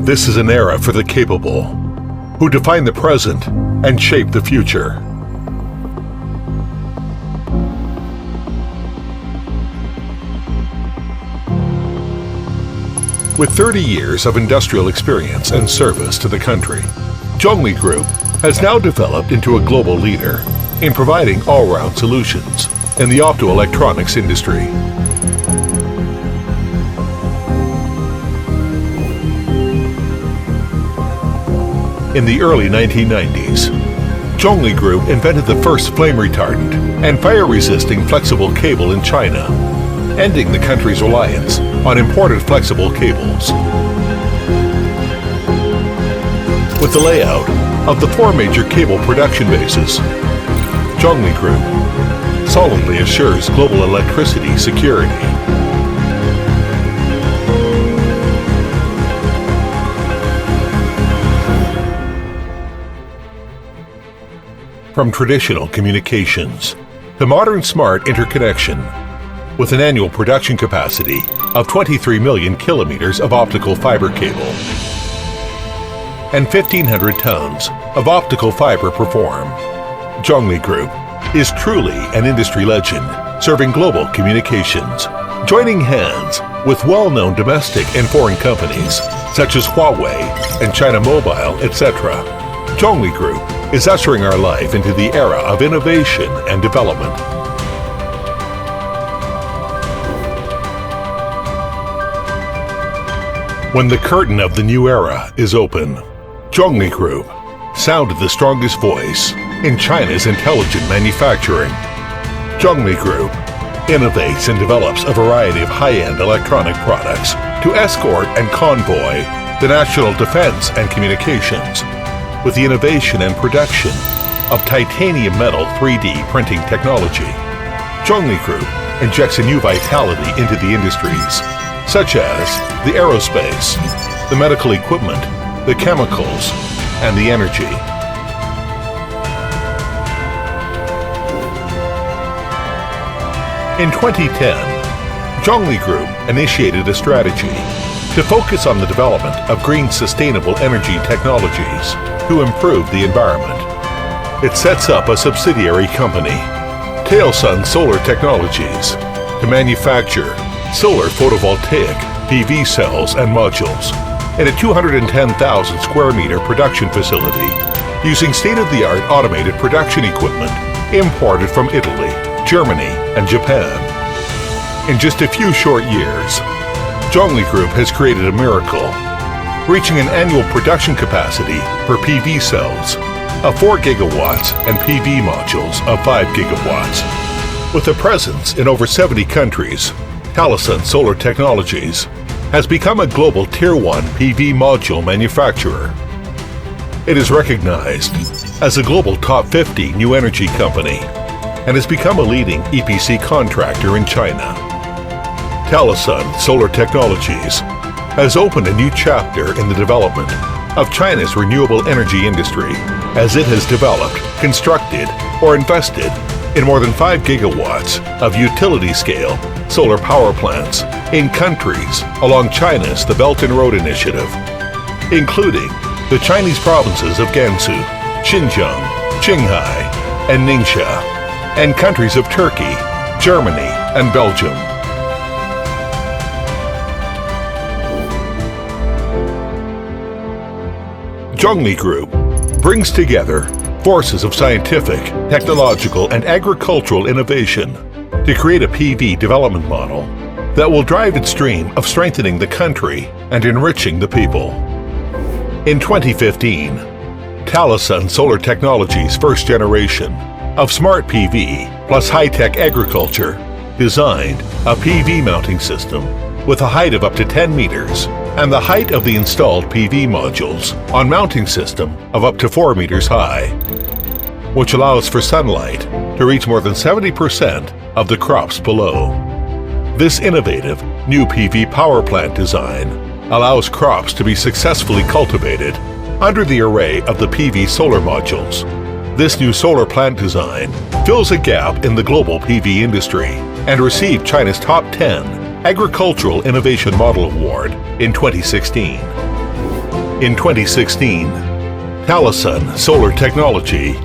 This is an era for the capable, who define the present and shape the future. With 30 years of industrial experience and service to the country, Zhongli Group has now developed into a global leader in providing all-round solutions in the optoelectronics industry. In the early 1990s, Zhongli Group invented the first flame retardant and fire-resisting flexible cable in China, ending the country's reliance on imported flexible cables. With the layout of the 4 major cable production bases, Zhongli Group solidly assures global electricity security. From traditional communications to modern smart interconnection, with an annual production capacity of 23 million kilometers of optical fiber cable and 1,500 tons of optical fiber per form, Zhongli Group is truly an industry legend serving global communications, joining hands with well-known domestic and foreign companies such as Huawei and China Mobile, etc. Zhongli Group is ushering our life into the era of innovation and development. When the curtain of the new era is open, Zhongli Group sounded the strongest voice in China's intelligent manufacturing. Zhongli Group innovates and develops a variety of high-end electronic products to escort and convoy the national defense and communications with the innovation and production of titanium metal 3D printing technology. Zhongli Group injects a new vitality into the industries, such as the aerospace, the medical equipment, the chemicals, and the energy. In 2010, Zhongli Group initiated a strategy to focus on the development of green sustainable energy technologies to improve the environment. It sets up a subsidiary company, Tailsun Solar Technologies, to manufacture solar photovoltaic PV cells and modules in a 210,000 square meter production facility using state-of-the-art automated production equipment imported from Italy, Germany, and Japan. In just a few short years, Zhongli Group has created a miracle, reaching an annual production capacity for PV cells of 4 gigawatts and PV modules of 5 gigawatts. With a presence in over 70 countries, Tailsun Solar Technologies has become a global Tier 1 PV module manufacturer. It is recognized as a global top 50 new energy company and has become a leading EPC contractor in China. Tailsun Solar Technologies has opened a new chapter in the development of China's renewable energy industry as it has developed, constructed, or invested in more than 5 gigawatts of utility-scale solar power plants in countries along China's The Belt and Road Initiative, including the Chinese provinces of Gansu, Xinjiang, Qinghai, and Ningxia, and countries of Turkey, Germany, and Belgium. Zhongli Group brings together forces of scientific, technological, and agricultural innovation to create a PV development model that will drive its dream of strengthening the country and enriching the people. In 2015, Tailsun Solar Technologies' first generation of smart PV plus high-tech agriculture designed a PV mounting system with a height of up to 10 meters and the height of the installed PV modules on mounting system of up to 4 meters high, which allows for sunlight to reach more than 70% of the crops below. This innovative new PV power plant design allows crops to be successfully cultivated under the array of the PV solar modules. This new solar plant design fills a gap in the global PV industry and received China's top 10 Agricultural Innovation Model Award in 2016. In 2016, Talasun Solar Technology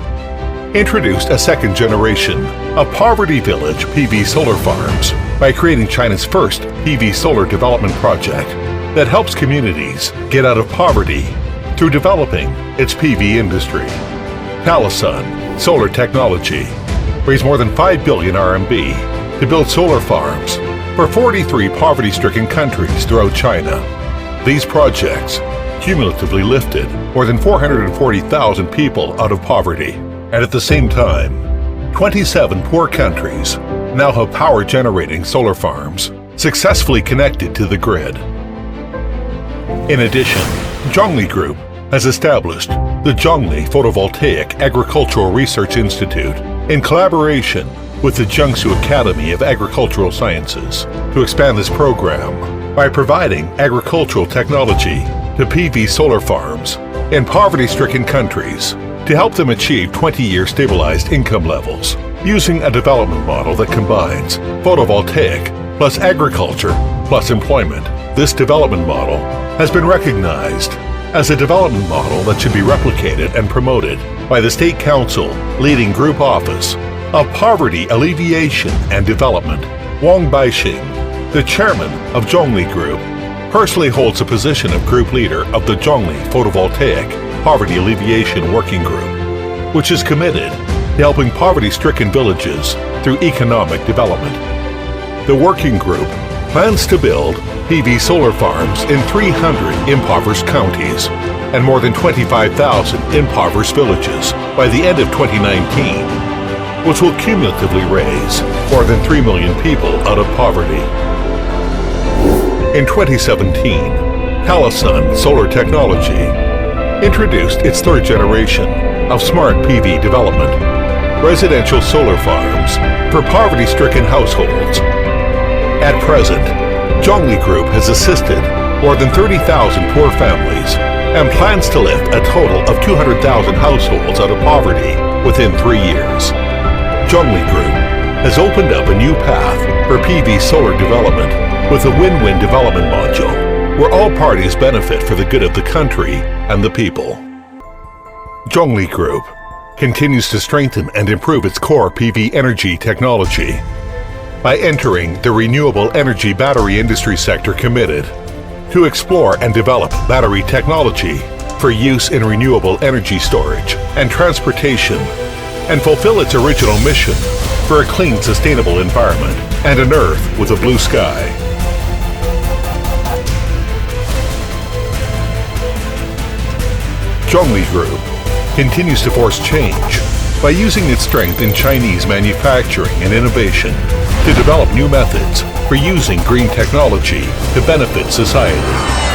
introduced a second generation of Poverty Village PV solar farms by creating China's first PV solar development project that helps communities get out of poverty through developing its PV industry. Talasun Solar Technology raised more than 5 billion RMB to build solar farms for 43 poverty-stricken countries throughout China. These projects cumulatively lifted more than 440,000 people out of poverty, and at the same time, 27 poor countries now have power-generating solar farms successfully connected to the grid. In addition, Zhongli Group has established the Zhongli Photovoltaic Agricultural Research Institute in collaboration with the Jiangsu Academy of Agricultural Sciences to expand this program by providing agricultural technology to PV solar farms in poverty-stricken countries to help them achieve 20-year stabilized income levels using a development model that combines photovoltaic plus agriculture plus employment. This development model has been recognized as a development model that should be replicated and promoted by the State Council leading Group Office of Poverty Alleviation and Development. Wang Baixing, the chairman of Zhongli Group, personally holds the position of group leader of the Zhongli Photovoltaic Poverty Alleviation Working Group, which is committed to helping poverty-stricken villages through economic development. The working group plans to build PV solar farms in 300 impoverished counties and more than 25,000 impoverished villages by the end of 2019, which will cumulatively raise more than 3 million people out of poverty. In 2017, Talasun Solar Technology introduced its third generation of smart PV development, residential solar farms for poverty-stricken households. At present, Zhongli Group has assisted more than 30,000 poor families and plans to lift a total of 200,000 households out of poverty within 3 years. Zhongli Group has opened up a new path for PV solar development with a win-win development module where all parties benefit for the good of the country and the people. Zhongli Group continues to strengthen and improve its core PV energy technology by entering the renewable energy battery industry sector, committed to explore and develop battery technology for use in renewable energy storage and transportation, and fulfill its original mission for a clean, sustainable environment and an Earth with a blue sky. Zhongli Group continues to force change by using its strength in Chinese manufacturing and innovation to develop new methods for using green technology to benefit society.